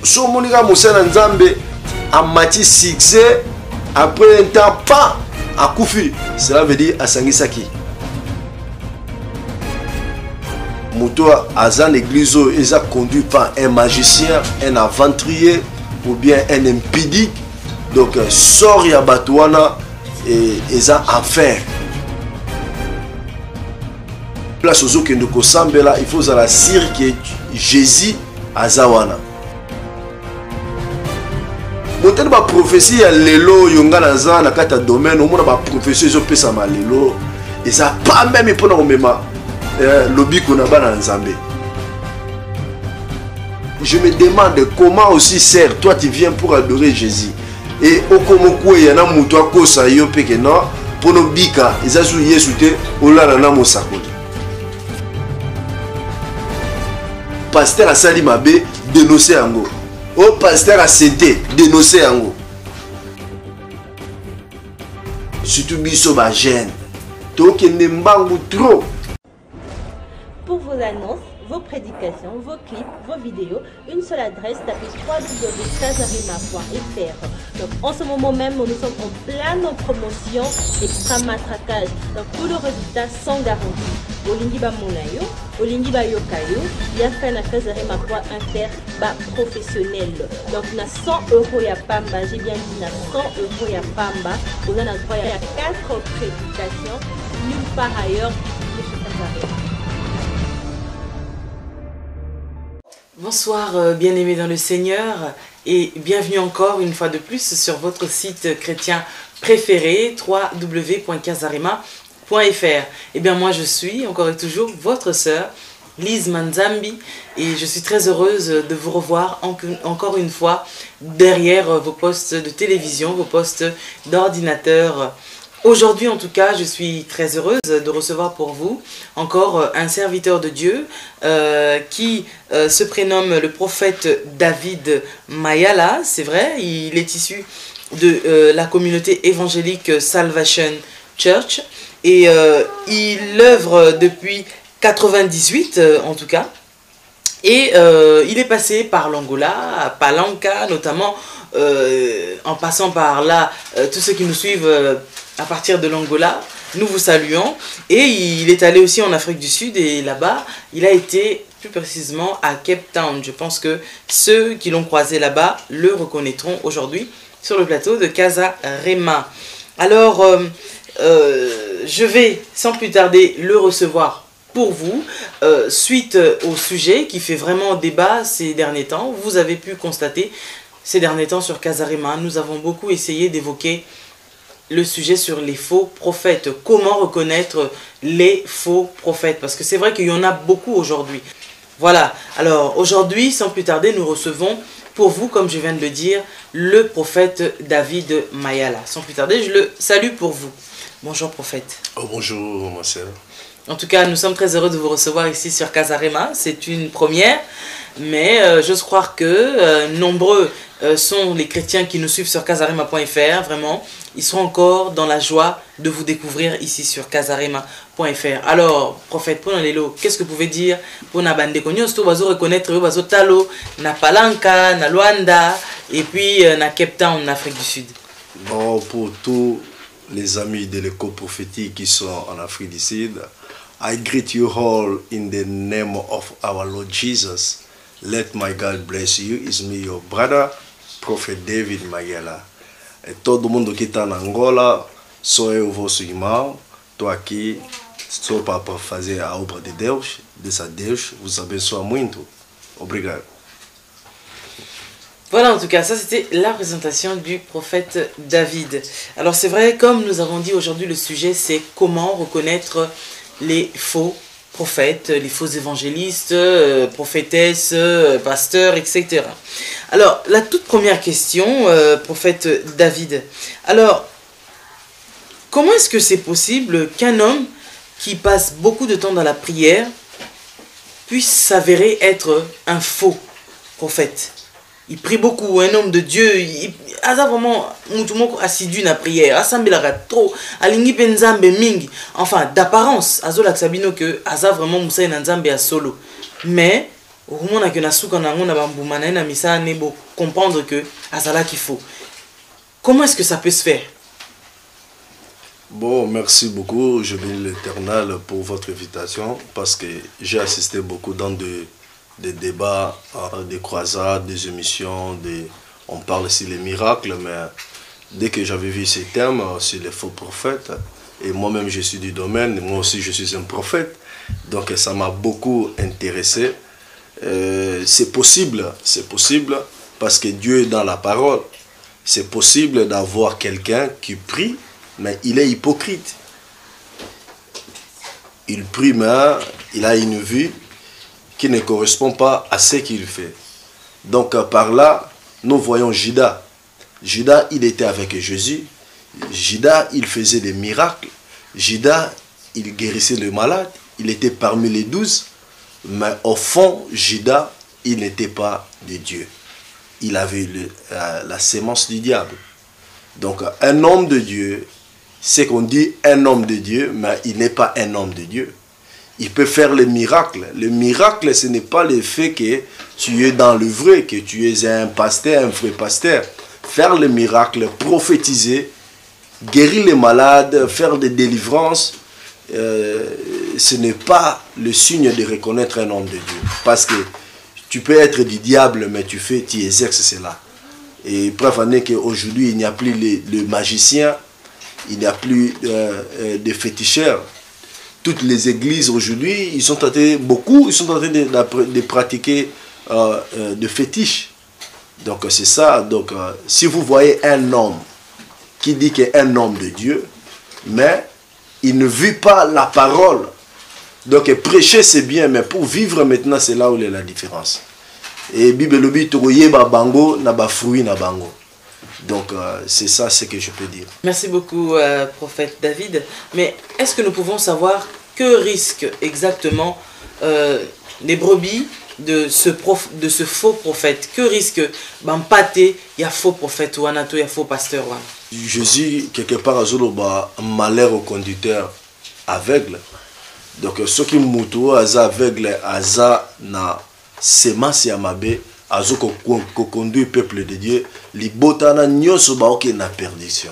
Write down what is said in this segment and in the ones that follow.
So monika musana nzambe amati succès après un temps pas à Koufi, cela veut dire à Sangisaki. Moto Azan église est conduit par un magicien, un aventurier ou bien un impidique. Donc sort ya batouana et eza enfer. Place aux autres que sambela, il faut la sire que Jésus azawana. Montez ba prophétie ya lelo yonga na za na kata domaine au monde ba prophétie zo pesa ma lelo et ça pas même pour na mema lobby qu'on a bana nzambe. Je me demande comment aussi sert toi tu viens pour adorer Jésus et okomoko ya na muto akosa yo peke non pour no bika ezazu Yesu te olala na mosakoli. Pasteur asali mabe dénoncer yango. Au pasteur a cédé, dénoncé en haut. Surtout biso ba gêne. Donc il n'est pas trop. Pour vos annonces, vos prédications, vos clips, vos vidéos, une seule adresse, tapez www.casarima.fr. Donc en ce moment même, nous sommes en pleine promotion extra matraquage. Donc tout le résultat sans garantie. Olingi ba monayo, olingi ba yokayo, ya fait na casarima.fr ba professionnel. Donc na 100 € ya pamba, j'ai bien dit na 100 € ya pamba. On a droit à 4 prédications, nulle part ailleurs que chez Casarima. Bonsoir bien-aimés dans le Seigneur et bienvenue encore une fois de plus sur votre site chrétien préféré www.casarima.fr. Et bien moi je suis encore et toujours votre sœur Lise Manzambi et je suis très heureuse de vous revoir encore une fois derrière vos postes de télévision, vos postes d'ordinateur. Aujourd'hui en tout cas je suis très heureuse de recevoir pour vous encore un serviteur de Dieu qui se prénomme le prophète David Mayala, c'est vrai, il est issu de la communauté évangélique Salvation Church et il œuvre depuis 98 en tout cas et il est passé par l'Angola, Palanca notamment en passant par là tous ceux qui nous suivent à partir de l'Angola, nous vous saluons. Et il est allé aussi en Afrique du Sud et là-bas, il a été plus précisément à Cape Town. Je pense que ceux qui l'ont croisé là-bas le reconnaîtront aujourd'hui sur le plateau de Casarima. Alors, je vais sans plus tarder le recevoir pour vous, suite au sujet qui fait vraiment débat ces derniers temps. Vous avez pu constater ces derniers temps sur Casarima, nous avons beaucoup essayé d'évoquer le sujet sur les faux prophètes. Comment reconnaître les faux prophètes? Parce que c'est vrai qu'il y en a beaucoup aujourd'hui. Voilà. Alors aujourd'hui, sans plus tarder, nous recevons pour vous, comme je viens de le dire, le prophète David Mayala. Sans plus tarder, je le salue pour vous. Bonjour prophète. Oh, bonjour ma sœur. En tout cas, nous sommes très heureux de vous recevoir ici sur Casarima. C'est une première, mais j'ose croire que nombreux sont les chrétiens qui nous suivent sur casarima.fr. Vraiment, ils sont encore dans la joie de vous découvrir ici sur casarima.fr. Alors, prophète, pour Lelo, qu'est-ce que vous pouvez dire pour Nabande Konyos, tu vas reconnaître Bazo Talo, na Palanca, na Luanda, et puis na Cape Town, en Afrique du Sud. Bon, pour tous les amis de l'écho prophétique qui sont en Afrique du Sud, I greet you all in the name of our Lord Jesus. Let my God bless you. It's me, your brother, Prophet David Mayala. Et tout le monde qui est en Angola, soyez au vosso irmão. Estou aqui só para fazer a obra de Deus, dessa Deus vous abençoe muito. Obrigado. Voilà, en tout cas, ça c'était la présentation du prophète David. Alors c'est vrai, comme nous avons dit aujourd'hui, le sujet c'est comment reconnaître les faux prophètes, les faux évangélistes, prophétesses, pasteurs, etc. Alors, la toute première question, prophète David. Alors, comment est-ce que c'est possible qu'un homme qui passe beaucoup de temps dans la prière puisse s'avérer être un faux prophète? Il prie beaucoup, un homme de Dieu, il a vraiment assidu na prière, assemblera trop, alingi penzambe mingi. Enfin, d'apparence, azola sabino que aza vraiment Moussa Nzambe à solo. Mais okomona ke na suka nango na bambuma na ye na misala ne bo comprendre que azala qu'il faut. Comment est-ce que ça peut se faire? Bon, merci beaucoup. Je bénis l'Éternel pour votre invitation parce que j'ai assisté beaucoup dans des débats, des croisades, des émissions, on parle ici des miracles, mais dès que j'avais vu ces termes sur les faux prophètes, et moi-même je suis du domaine, moi aussi je suis un prophète, donc ça m'a beaucoup intéressé. C'est possible parce que Dieu est dans la parole. C'est possible d'avoir quelqu'un qui prie, mais il est hypocrite. Il prie, mais il a une vie qui ne correspond pas à ce qu'il fait. Donc par là, nous voyons Judas. Judas, il était avec Jésus. Judas, il faisait des miracles. Judas, il guérissait les malades. Il était parmi les 12. Mais au fond, Judas, il n'était pas de Dieu. Il avait la sémence du diable. Donc un homme de Dieu, c'est qu'on dit un homme de Dieu, mais il n'est pas un homme de Dieu. Il peut faire les miracles. Le miracle, ce n'est pas le fait que tu es dans le vrai, que tu es un pasteur, un vrai pasteur. Faire les miracles, prophétiser, guérir les malades, faire des délivrances, ce n'est pas le signe de reconnaître un homme de Dieu. Parce que tu peux être du diable, mais tu exerces cela. Et preuve en est qu'aujourd'hui, il n'y a plus les magiciens, il n'y a plus de féticheurs. Toutes les églises aujourd'hui, beaucoup sont en train de pratiquer de fétiches. Donc c'est ça. Donc si vous voyez un homme qui dit qu'il est un homme de Dieu, mais il ne vit pas la parole. Donc prêcher c'est bien, mais pour vivre maintenant, c'est là où il y a la différence. Et Bible le dit bango na ba fruit na bango. Donc c'est ça ce que je peux dire. Merci beaucoup prophète David. Mais est-ce que nous pouvons savoir que risquent exactement les brebis de ce faux prophète? Que risque bampaté il y a faux prophète ou anato il y a faux pasteur? Jésus quelque part a malheur au conducteur aveugle. Donc ceux qui moutou aza aveugle aza na semence ya mabe azo ko conduire peuple de Dieu libotana nyoso ba oké na perdition.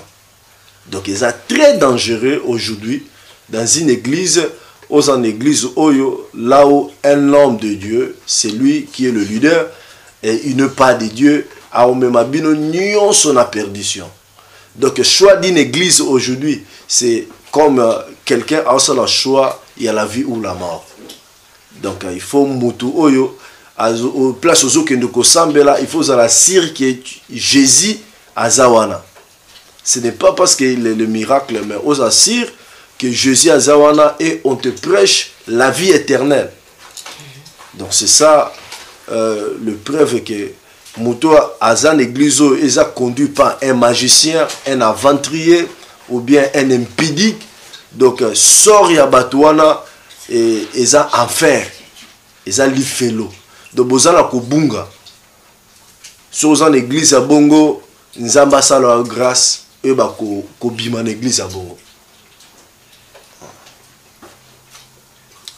Donc ils sont très dangereux aujourd'hui dans une église, en église oyo, là où un homme de Dieu, c'est lui qui est le leader et il ne pas de Dieu, a omemabino nyoso na perdition. Donc le choix d'une église aujourd'hui, c'est comme quelqu'un a le choix, il y a la vie ou la mort. Donc il faut mutu oyo au place aux autres que sambela, il faut la cire que Jésus azawana. Ce n'est pas parce qu'il est le miracle, mais aux assire que Jésus azawana et on te prêche la vie éternelle. Donc c'est ça le preuve que Muto Azan église est conduit par un magicien, un aventurier ou bien un impidique. Donc sort ya batouana et eza enfer, eza lifelo. Donc bozala kobunga. Sur en église à bongo, nzamba sala grâce et ba ko bima église à bongo.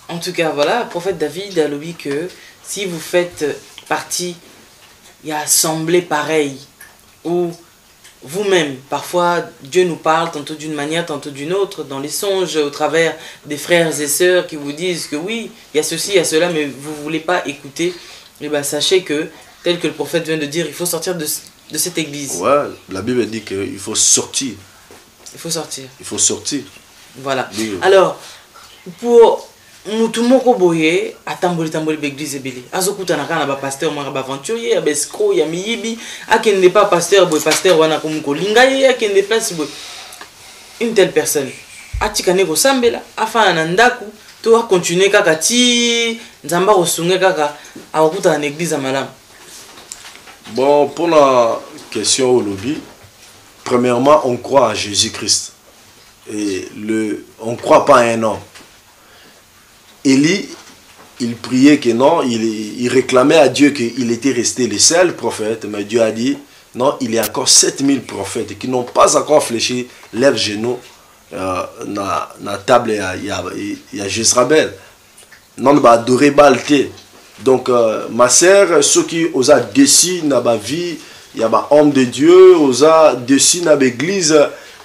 En tout cas, voilà, le prophète David a dit que si vous faites partie, il y a assemblée pareille, où vous-même, parfois, Dieu nous parle tantôt d'une manière, tantôt d'une autre, dans les songes, au travers des frères et sœurs qui vous disent que oui, il y a ceci, il y a cela, mais vous ne voulez pas écouter, et bien sachez que, tel que le prophète vient de dire, il faut sortir de cette église. Ouais, la Bible dit qu'il faut sortir. Il faut sortir. Il faut sortir. Voilà. Alors, pour mutu moko boye atamboli l'église ebele azokutana kana ba pasteur mwa ba aventurier ya bescro ya miyibi akende pas pasteur boye pasteur wana komuko linga ye akende place boye une telle personne atikane ko sambela afana na ndaku to a continuer kaka ti nzamba kosunge kaka akutana na église malam. Bon, pour la question au lobby, premièrement on croit en Jésus-Christ et on croit pas à un homme. Élie, il priait que non, il réclamait à Dieu qu'il était resté le seul prophète, mais Dieu a dit, non, il y a encore 7000 prophètes qui n'ont pas encore fléchi leurs genoux na table, il y a Jezrabel. Non, il va adorer Baal. Donc, ma sœur, ceux qui osent décider dans ma vie, il y a un homme de Dieu, osent décider dans l'église,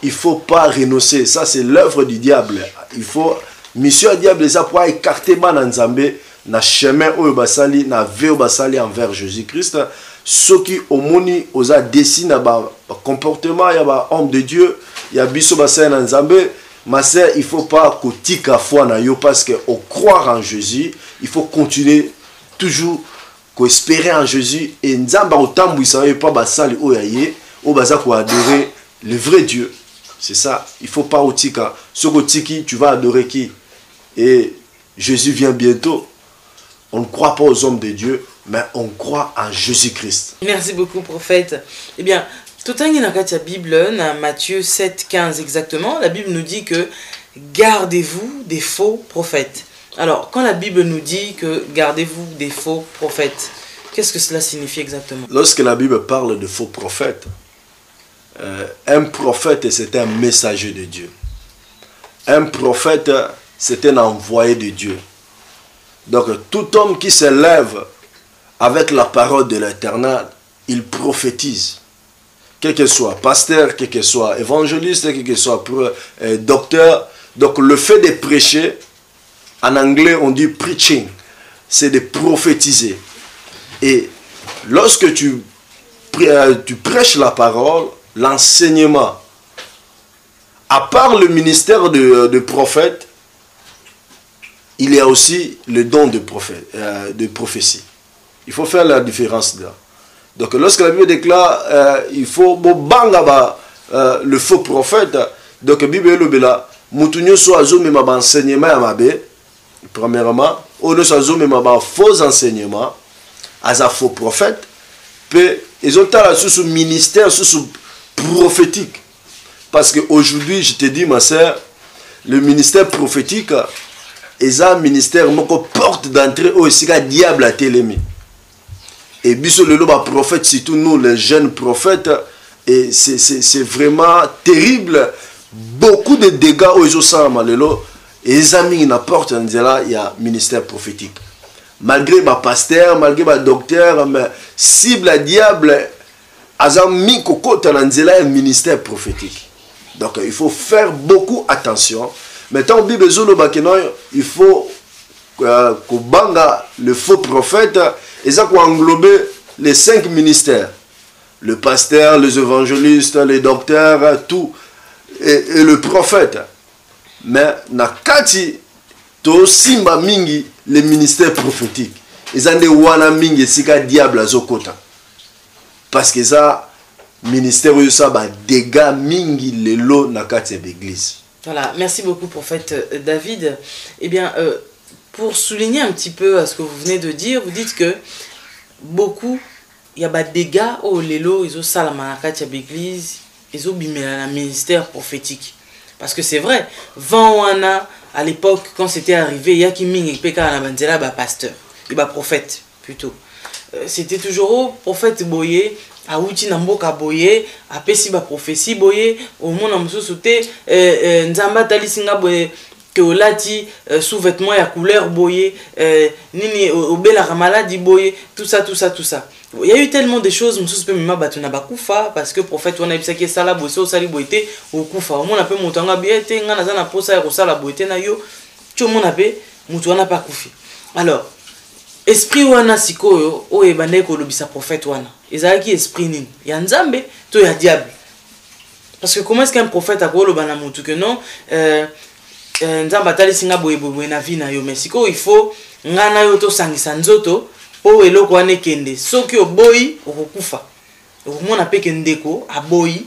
il ne faut pas renoncer. Ça, c'est l'œuvre du diable. Il faut, mission du diable, ça pour écarter man Nzambé, na chemin où basali, na vie basali envers Jésus-Christ. Ceux qui au moni osent décider dans comportement, il y a un homme de Dieu, il y a biso basali Nzambé. Ma sœur, il ne faut pas que tu aies foi na yo parce qu'on croit en Jésus, il faut continuer toujours espérer en Jésus et nzamba otambu isaye pas basali oyaye o baza ko adorer le vrai Dieu. C'est ça, il faut pas otika. Ce que tu vas adorer qui? Et Jésus vient bientôt. On ne croit pas aux hommes de Dieu, mais on croit en Jésus-Christ. Merci beaucoup, prophète. Eh bien, tout un dans la Bible, dans Matthieu 7, 15 exactement, la Bible nous dit que gardez-vous des faux prophètes. Alors, quand la Bible nous dit que gardez-vous des faux prophètes, qu'est-ce que cela signifie exactement? Lorsque la Bible parle de faux prophètes, un prophète, c'est un messager de Dieu. Un prophète, c'est un envoyé de Dieu. Donc, tout homme qui se lève avec la parole de l'Éternel, il prophétise. Quel que soit pasteur, quel que soit évangéliste, quel que soit docteur. Donc, le fait de prêcher, en anglais, on dit preaching, c'est de prophétiser. Et lorsque tu prêches la parole, l'enseignement, à part le ministère de prophète, il y a aussi le don de prophétie. Il faut faire la différence là. Donc lorsque la Bible déclare, il faut le faux prophète, donc la Bible est là, mutunyo so azo mema ba enseignement ya mabe. Premièrement, on ne s'ajoute même pas faux enseignements, à un faux prophète, puis ils ont sous ministère, sous prophétique. Parce qu'aujourd'hui, je te dis, ma soeur, le ministère prophétique, est un ministère qui porte d'entrée au diable à télémi. Et biso le prophète, surtout nous, les jeunes prophètes, et c'est vraiment terrible. Beaucoup de dégâts aux gens. Et les amis n'importe où il y a ministère prophétique. Malgré ma pasteur, malgré ma docteur, mais cible à diable, azami kokota nanzela un ministère prophétique. Donc il faut faire beaucoup attention. Maintenant Bible zolo bakeno, il faut que banga le faux prophète et ça pour englober les 5 ministères. Le pasteur, les évangélistes, les docteurs, tout et le prophète. Mais nakati to simba mingi les ministères prophétiques. Ils ont des wana mingi sika diable azokota. Parce que ça ministère ça ba dégâts mingi lelo nakati l'église. Voilà, merci beaucoup prophète David. Eh bien pour souligner un petit peu ce que vous venez de dire, vous dites que beaucoup il y a des dégâts au lelo ils ont salama nakati l'église, ils ont bimela ministère prophétique. Parce que c'est vrai, Vanwana, à l'époque, quand c'était arrivé, il y a qui mingi peka na banzela ba pasteur, et ba prophète plutôt. C'était toujours prophète boyé, a outi na mboka boyé, a pesi ba prophétie boyé, au monde na mususu te nzamba talisinga boyé que olati sous-vêtements ya couleur boyé, nini obela maladie boyé, tout ça. Il y a eu tellement de choses, mususu pe mima batuna bakufa parce que prophète wana ebisaki sala boso sali boité okufa. Au monde pe mutanga biete nga naza na posa ya kosala boité na yo, tu mona pe mutu wana pa kufi. Alors, esprit wana sikoyo o ebande ko lobisa prophète wana. Ezalaki esprit nini? Ya nzambe to ya diable. Parce que comment est-ce qu'un prophète a ko lobana mutu que non nzamba tali singa boye na vie na yo, mais sikoyo il faut ngana yo to sangisa nzoto po eloko wane kende soki oboyi okokufa okomona pe kendeko aboyi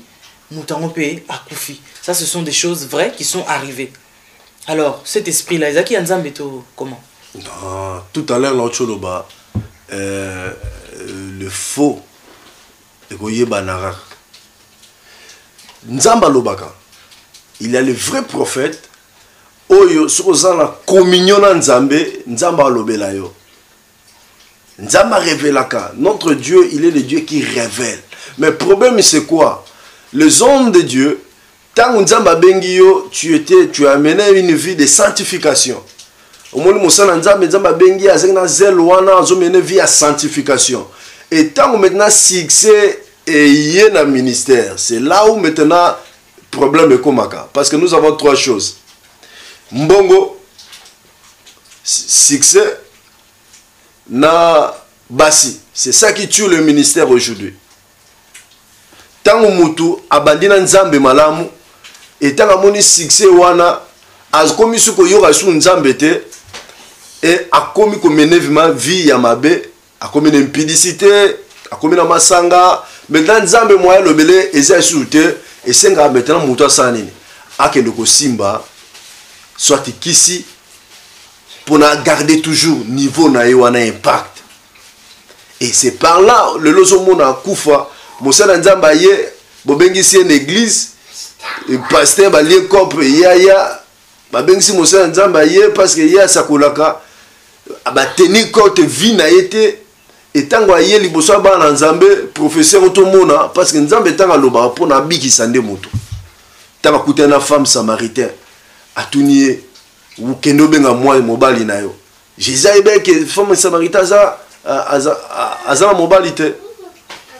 mutango pe akufi. Ça ce sont des choses vraies qui sont arrivées. Alors cet esprit là ezaki nzambe to comment? Non, tout à l'heure l'autre le faux ekoyeba nara nzamba lobaka. Il y a le vrai prophète oyo soza na communion na nzambe nzamba lobela yo. Nzamba révélaka. Notre Dieu, il est le Dieu qui révèle. Mais le problème, c'est quoi? Les hommes de Dieu, tant Nzamba Bengio, tu as mené une vie de sanctification. omoni mosala nzambe nzambe abengi azali na zèle wana azomene vie ya sanctification. Et tant maintenant succès et na ministère, c'est là où maintenant problème est comme ça. Parce que nous avons trois choses. Mbongo, succès, na basi. C'est ça qui tue le ministère aujourd'hui. Tant que mutu abandina nzambe malamu, et tant que moni succès wana, akomi suko yoga su nzambe te, et akomi ko menevima vie ya mabe, akomi na impudicité, akomi na masanga, maintenant nzambe moya lobele eza sute, et senga maintenant mutu asanini. Akende ko simba, soit kisi, pour garder toujours niveau na wana impact. Et c'est par là, le lozo mona koufa, mosala nzamba ye, bobengisi une église, le pasteur ba lié copre ya babengisi mosala nzamba ye parce que ya sakolaka ba tenir compte vie na été et tango aye liboso ba na nzambe professeur otomona parce que nzambe tanga loba pour na biki sande moto. Tanga kutana femme samaritain atunie ou kendo benga moi mobali na yo. Jésus ebe que femme samaritain aza mobali te.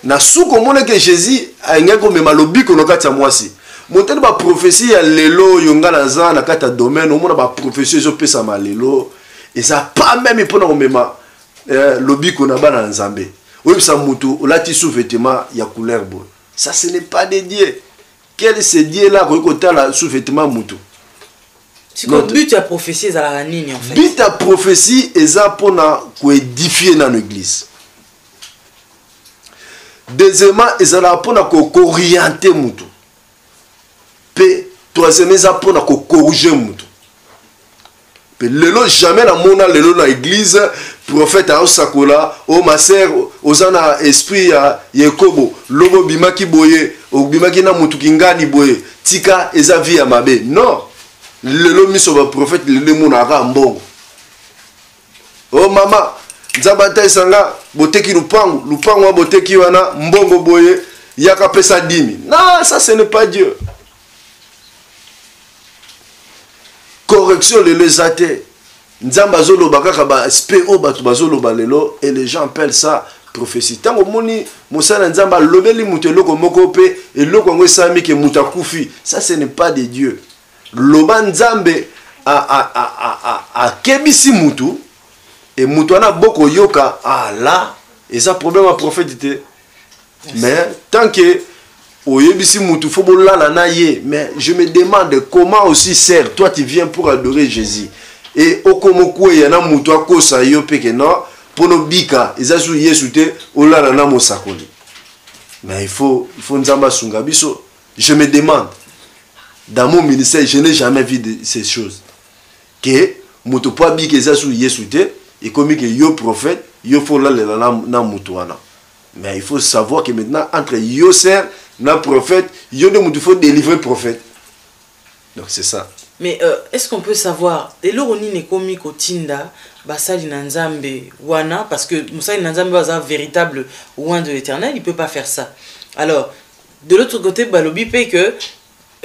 Na souko mona que Jésus a ngako mema lobi ko nokata mwasi. Montene ba prophétie ya lelo yonga na za na kata domaine omona ba prophétie zo pesa ma lelo et ça pas même pour na mema lobi ko na bana nzambe. Oui ça mutu olati sous-vêtement ya couleur bo. Ça ce n'est pas de Dieu. Quel est ce Dieu là ko kotala sous-vêtement mutu? C'est quoi but ya prophétie za la nini en fait? But ya prophétie eza pona ko édifier dans l'église. Deuxièmement, ils allaient pour orienter mutu. Puis troisièmement, ils allaient pour corriger mutu. Puis lelo jamais la mona lelo na église prophète a sakola o ma sœur ozana esprit ya Yakobo lobo bimaki boye o bimaki na mutu kingani boye tika eza vie ya mabe. Non. Lelo miso ba prophète lelo mona ka mbongo. Oh mama nzabata isanga boteki lupango wa boteki wana mbongo boye yaka pesa dimi. Non, ça ce n'est pas Dieu. Correction les athées. Nzamba zolo bakaka ba speo batu bazolo balelo et les gens appellent ça prophétie. Tango moni mosala nzamba lobeli mutelo ko moko pe et loko ngo sami ke mutakufi. Ça ce n'est pas de Dieu. Loba nzambe a kebisi mutu. Et Moutouana Boko Yoka, ah là, et ça problème à prophète. Mais tant que Oyebisi Moutou Fobola la naye, mais je me demande comment aussi sert, toi tu viens pour adorer Jésus. Et Okomoko yana Moutoua Kosa Yopeke non, pour nos bika, ils ont Yesute, Ola la namo sakoli. Mais il faut Nzamba Sungabiso. Je me demande, dans mon ministère, je n'ai jamais vu de ces choses. Que Moutoupa Bika, ils ont Yesute, et comme que yo prophète, yo faut là na mutuana. Mais il faut savoir que maintenant entre yo ser na prophète, yo de mutu faut délivrer prophète. Donc c'est ça. Mais est-ce qu'on peut savoir dès lors on est komi kotinda basali nanzambe wana parce que musali nanzambe baza véritable oin de l'Éternel, il peut pas faire ça. Alors de l'autre côté balobi pe que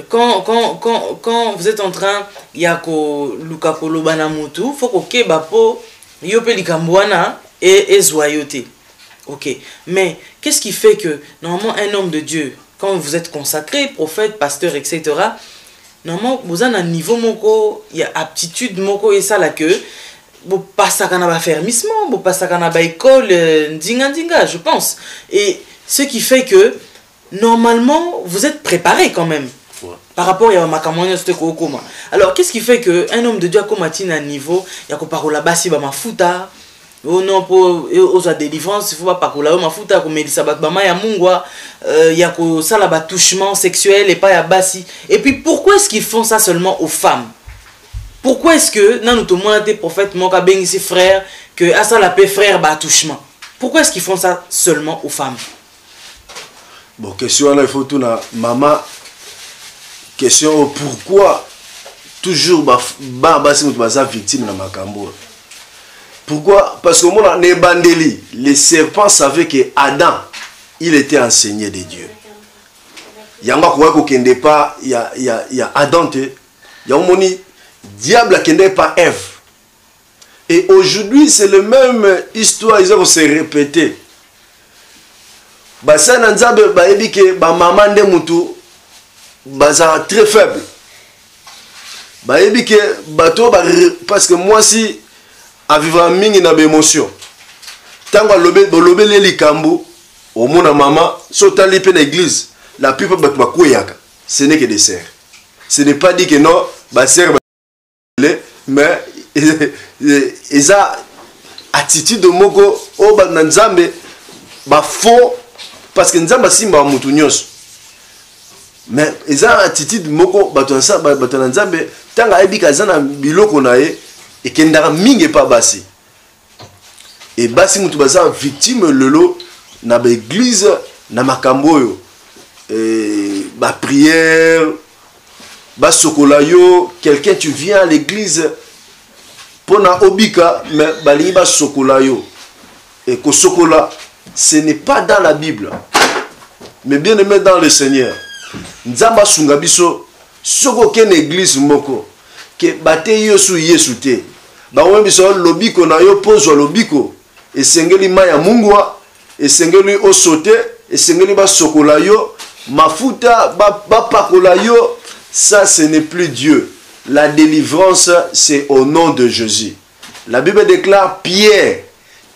quand vous êtes en train yako lukakolo bana mutu, faut que bapo Yope likambwana et zoyoté. Ok. Mais qu'est-ce qui fait que, normalement, un homme de Dieu, quand vous êtes consacré, prophète, pasteur, etc., normalement, vous avez un niveau moko, il y a aptitude moko et ça là que, vous passez à un fermissement, vous passez à une école, ndinga, je pense. Et ce qui fait que, normalement, vous êtes préparé quand même. Par rapport à Makamonia Stekokoma. Alors, qu'est-ce qui fait qu'un homme de Dieu a combattu à un niveau, il y a qu'on parle là-bas, si ma fouta, oh non, pour aux délivrance, il faut pas parler là, ma fouta, comme il s'abat, bama ya mungwa, il y a qu'on ça là-bas touchement sexuel et pas ya basi. Et puis, pourquoi est-ce qu'ils font ça seulement aux femmes? Pourquoi est-ce que, non, nous tout le monde des prophètes, mon cabin ici frère, que à ça la paix frère, bah touchement? Pourquoi est-ce qu'ils font ça seulement aux femmes? Bon, question là, il faut tout là, maman. Question pourquoi toujours victime de Makambo. Pourquoi? Parce que moi, les serpents savaient que Adam, il était enseigné de Dieu. Il y a pas, il y a Adam, il y a diable qui n'est pas Ève. Et aujourd'hui, c'est le même histoire, ils ont se répété. Ça nanzambe ba ebi ke ba maman de mutu baza très faible. Ba ebi ke bato ba parce que moi si à vivre mingi na émotion. Tango lobe le likambu au mona maman sotali pe na église la plupart bato ba koyaka. Ce n'est que des sœurs. Ce n'est pas dit que non ba sœur mais eza attitude moko o ba nanzambe ba faux parce que nzamba simba mutu nyos mais eza attitude moko bato nzambe tanga ebika zana biloko na ye ekendaka mingi pa basi et basi mutu baza victime lelo na ba église na makambo oyo ba prière ba sokola yo quelqu'un tu viens à l'église pona obika mais balingi ba sokola yo et ko sokola ce n'est pas dans la Bible, mais bien aimé dans le Seigneur. Nzamba sunga biso soko ken église moko ke bate yo su Yesu te. Ba wembi so lobiko na yo pozwa lobiko esengeli maya mungwa esengeli osote esengeli ba sokola yo mafuta ba pakola yo, ça ce n'est plus Dieu. La délivrance c'est au nom de Jésus. La Bible déclare Pierre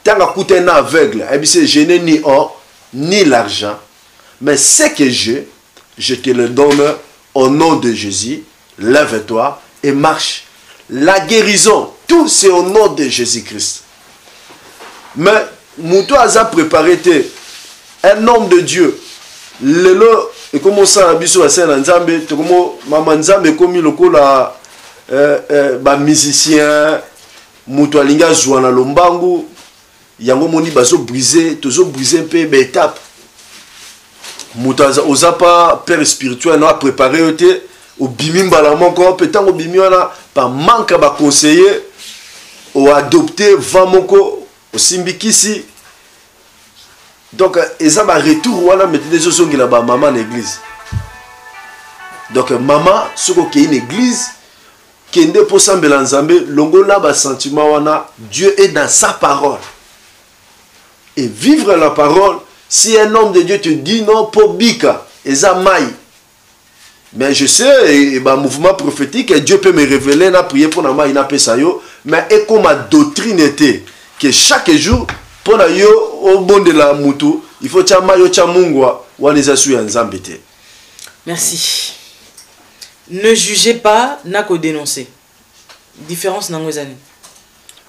tant qu'à un aveugle, je n'ai ni or, ni l'argent, mais ce que j'ai, je te le donne au nom de Jésus. Lève-toi et marche. La guérison, tout c'est au nom de Jésus-Christ. Mais, Moutou a préparé un homme de Dieu. Lelo, et comment ça, Abisso a fait un Nzambe, comment Maman Nzambe comme il musicien, Moutou Alinga Zouana Lombangu. Yango moni bazo briser, toujours briser un peu l'étape. Mutaza osapa père spirituel n'a préparé au bimimba la moko peut-être au bimiona par manque ba conseiller ou adopter vamoko au simbikisi. Donc eza ba retour wana mettre des choses qui la ba maman l'église. Donc maman soko ki une église kende po sambela nzambe longola ba sentiment wana Dieu est dans sa parole. Et vivre la parole, si un homme de Dieu te dit non, pour bika, et ça maille. Mais je sais, et mouvement prophétique, et Dieu peut me révéler, na prier pour na maille, na pesayo, mais et comme ma doctrine était, que chaque jour, pour na yo, au bon de la moutou, il faut tcha maille, tcha mungwa, ou aneza suya nzambete. Merci. Ne jugez pas, n'a qu'au dénoncer. Différence dans nos années.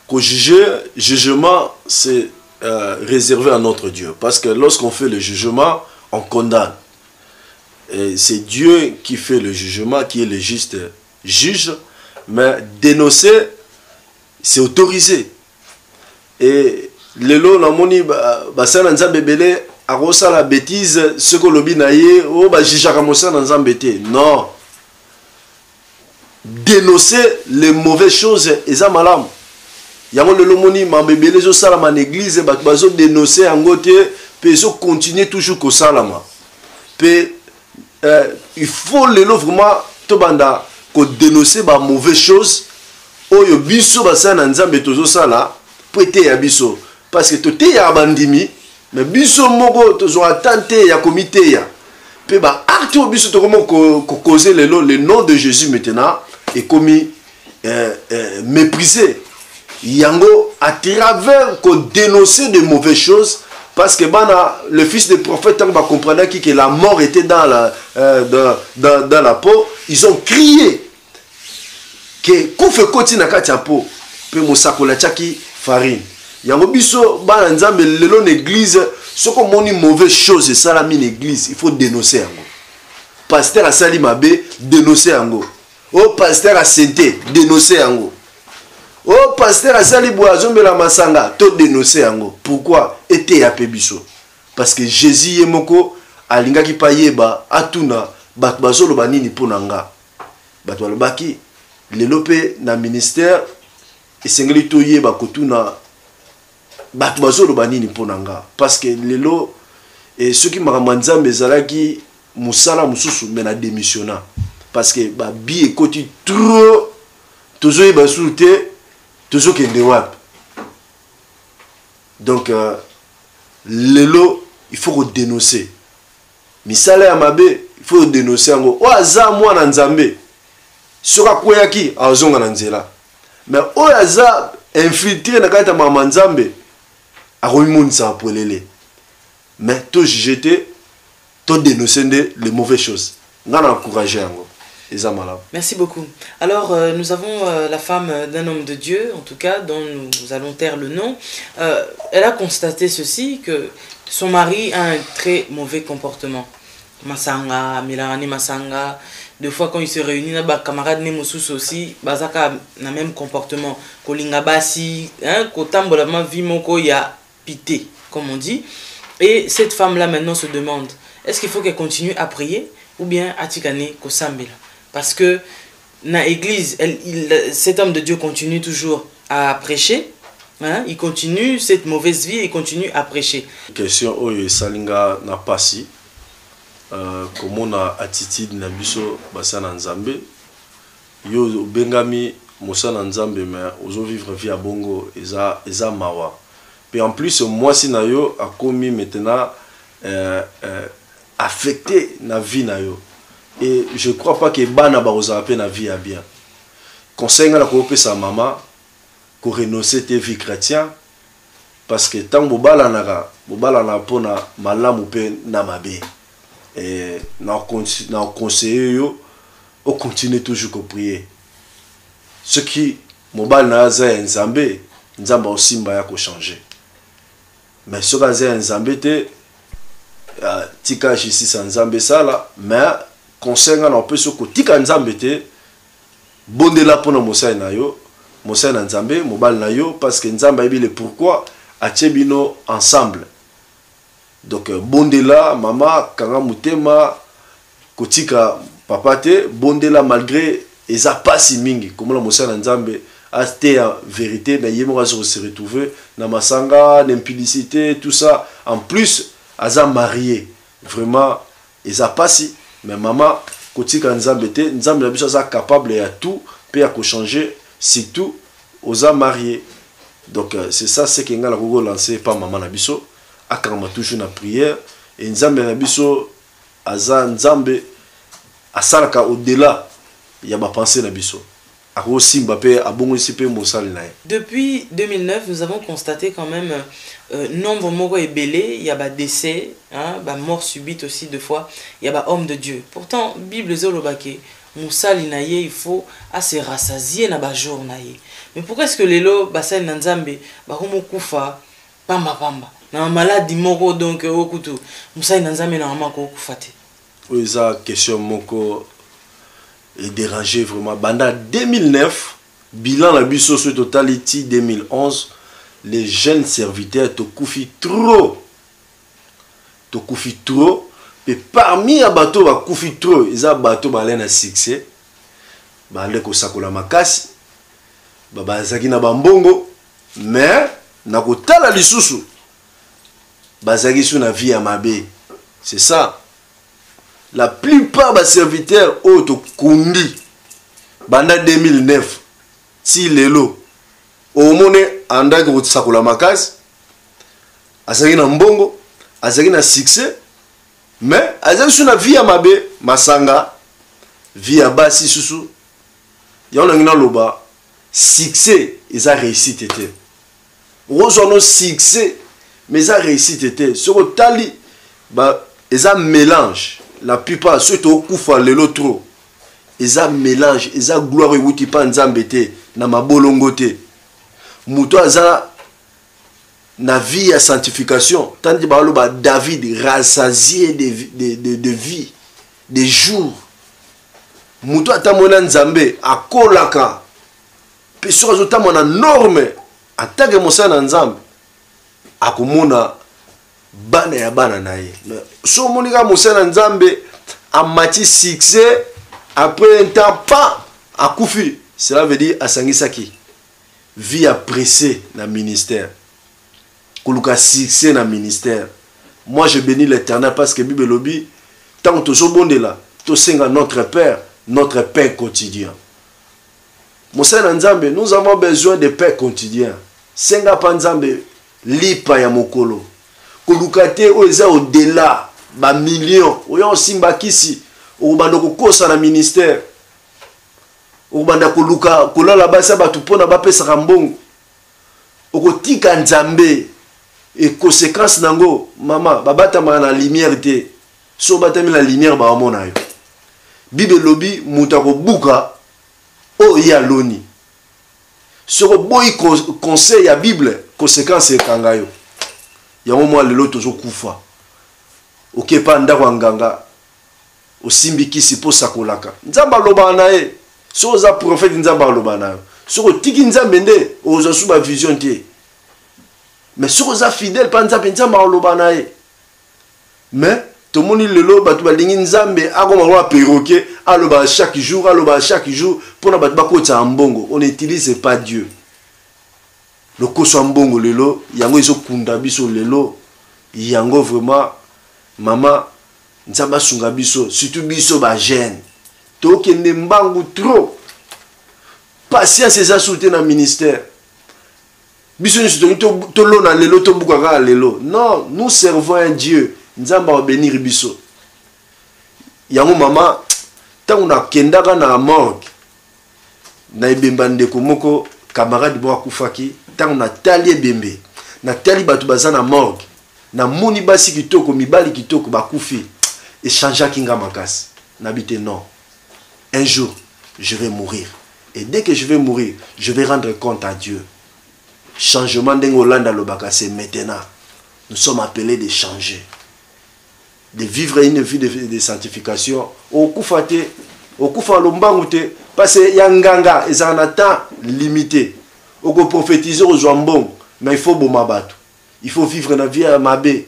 Qu'au juger, jugement, c'est réservé à notre Dieu. Parce que lorsqu'on fait le jugement, on condamne. C'est Dieu qui fait le jugement, qui est le juste juge. Mais dénoncer, c'est autorisé. Et le lot, la moni, ça n'a pas bébélé, à la bêtise, ce que l'obi naïe, oh, bah, j'ai jamais dans un bêté. Non. Dénoncer les mauvaises choses, et ça, malam. Yango le lomoni mambebele zo salama en église ba bazo dénoncer angote pe zo continuer toujours ko salama pe il faut le lo vraiment to banda ko dénoncer ba mauvaise chose oyo biso ba sana nzambe tozo sala po ete ya biso parce que tote ya bandimi mais biso moko tozo attenter ya comité ya pe ba acte biso to comment ko causer le nom de Jésus maintenant est commis méprisé. Yango à travers qu'on dénoncer de mauvaises choses parce que le fils du prophète va comprendre que la mort était dans la peau, ils ont crié que koufé koti na kati ya peau pe mosakola tchaki farine. Yango biso bana nzambe lelo l'église soko moni mauvaise chose ça la mine église il faut dénoncer yango. Pasteur a sali mabe dénoncer yango. Oh pasteur a senté dénoncer yango. Oh, pasteur Azali Boazombe la Masanga, tout dénoncé yango. Pourquoi? Été ya pebiso. Parce que Jésus yemoko alinga ki payeba atuna bakbazolo banini ponanga. Batwalo baki lelope na ministère et sengeli to yeba kotuna bakbazolo banini ponanga. Parce que lelo et ceux qui maramanza mezalaki musala mususu mena démissionna. Parce que ba bi ekoti trop toujours yeba souté toujours qu'il y a. Donc, lelo, il faut dénoncer. Misala ya mabe, il faut dénoncer. O aza mwana nzambe. Sura koyaki azonga na nzela. Mais o aza infiltré na kata mama nzambe, akoyimonisa apolele. Mais to jeter, to dénoncer les mauvaises choses. Ngana encourager yango. Merci beaucoup. Alors, nous avons la femme d'un homme de Dieu, en tout cas, dont nous allons taire le nom. Elle a constaté ceci, que son mari a un très mauvais comportement. Masanga, Milani Masanga, deux fois quand il se réunit, les camarades Nemosous aussi, Bazaka n'a même comportement. Kolinga Basi, Kotambolama Vimoko, il y a pité, comme on dit. Et cette femme-là maintenant se demande, est-ce qu'il faut qu'elle continue à prier ou bien Atikane Kosambela? Parce que dans l'église, cet homme de Dieu continue toujours à prêcher. Hein? Il continue cette mauvaise vie, il continue à prêcher. Question oyo salinga na pasi. Comment on a attitude na biso basana nzambe. Yo bengami mosana nzambe mais ozo vivre vie à bongo eza mawa. Puis en plus moi si na yo a commis maintenant affecté na vie na yo. Et je ne crois pas que Bana Barosa a na vie à bien. Conseil à la coopé sa maman, qu'on renoncer tes vies chrétiennes, parce que tant que Bobala na pona malam ou pe na mabe. Et na conseiller yo, on continue toujours à prier. Ce qui mobile na za nzambe, nzamba aussi mbaya ko changer. Mais ce que za nzambe te tika ici sans nzambe sala, mais conseil on peut se kotika nzambe te bondela pona mosai na yo mosai na nzambe mobile na yo parce que nzamba ebile pourquoi atchebino ensemble. Donc bondela mama kanga mutema kotika papa te bondela malgré eza pasi mingi comme la mosai na nzambe aste en vérité na yemo se retrouver na masanga l'impudicité tout ça en plus aza marié vraiment eza pasi. Mais maman, kotika nzambe te, nzambe na biso est capable de tout, peut à changer, surtout aux âmes mariés. Donc c'est ça, c'est que nga la kogo lancé par maman na biso, akama toujours na prière, et nzambe na biso aza nzambe asalaka au-delà, il y a ma pensée na biso. Depuis 2009, nous avons constaté quand même nombre moko et belé, il y a des décès, hein, mort subite aussi deux fois, il y a des hommes de Dieu. Pourtant, Bible zolobake, Moussali naye, il faut assez rassasier na ba jour naye. Mais pourquoi est-ce que les lots bassin nanzambe, homo kufa, pamba pamba, na maladie moko donc okutu, Moussali nanzambe na mako kufate. Oui, ça question moko et dérangé vraiment. Banda 2009, bilan la biso sur Totality 2011, les jeunes serviteurs te koufient trop. Te koufient trop. Et parmi les bateaux qui koufient trop, ils ont bateau qui ont succès. Ils ont sakola makasi. Bazaki na bambongo. Mais, na kotala lisusu. Bazaki sur na vie à mabe. C'est ça. La plupart des serviteurs ont kundi banda 2009 si lelo au monde anda ko sakola makasi azaki na mbongo azaki na succès mais azaki sur la vie à mabe masanga vie à basi susu ya on ngina loba succès ils a réussi tete ozo succès mais ça réussi tete sur tali ba ils a mélange. La plupart, ceux qui ont fait l'autre, ils ont mélange, ils ont gloire et outil pas nzambete, na mabolongote. Mouto aza na vie à sanctification, tandis que David rassasié de vie, de jours. Mouto atamona nzambe, akolaka, puis sur atamona norme, attaque mosana nzambe, akomona. Bana ya bana naye so monika mosana nzambe amati succès après un temps pas akufi cela veut dire asangisaki vie appréciée na ministère koluka succès na ministère. Moi je bénis l'Éternel parce que Bible lobby tant que to so bondela to senga notre Père quotidien. Mosala Nzambe, nous avons besoin de paix quotidien. Senga pa Nzambe lipa ya mokolo. Kolukate oza au-delà ba millions. Oya osimba kisi obanda kokosa na ministère. Obanda koluka kolala basa batu pona bapesa mbongo. Okotika Nzambe et conséquence nango mama babata na lumière te. So batami la lumière ba mona yo. Bible lobi mutako buka o ya loni. Soko boy conseil ya Bible conséquence e kangayo. Ya mo lelo tozo kufa. Okepa ndako nganga osimbi kisi po sakolaka. Nzamba loba na e. So za prophète Nzamba loba na yo. Soko tiki Nzambe nde ozo suba vision te. Mais soko za fidèle pa Nzamba loba na e. Mais tout le monde lelo batu balingi Nzambe akoma perroquet aloba chaque jour pour na batu bakota mbongo. On n'utilise pas Dieu. Le koso mbongo lelo yango iso kunda biso lelo yango vraiment mama Nzamba sunga biso surtout biso ba jeune to kende mbangu trop patience eza soutenir na ministère biso ni soutenir to lona lelo to bukaka lelo. Non, nous servons un Dieu. Nzamba va bénir biso. Yango mama tangu na kendaka na morgue na ebemba ndeko moko camarade bo akufaki tangu na tali ebembe na tali batu bazana morgue na moni basi kitoko mibali kitoko bakufi échangea kinga makasi nabite non, un jour je vais mourir et dès que je vais mourir je vais rendre compte à Dieu. Changement d'Engolanda lobaka c'est maintenant. Nous sommes appelés de changer, de vivre une vie de sanctification. Okufate, okufa lombangute, parce que yanganga, ils en ont temps limité. Oko prophétiser aux jambons, mais il faut bomabatu. Il faut vivre la vie à mabe.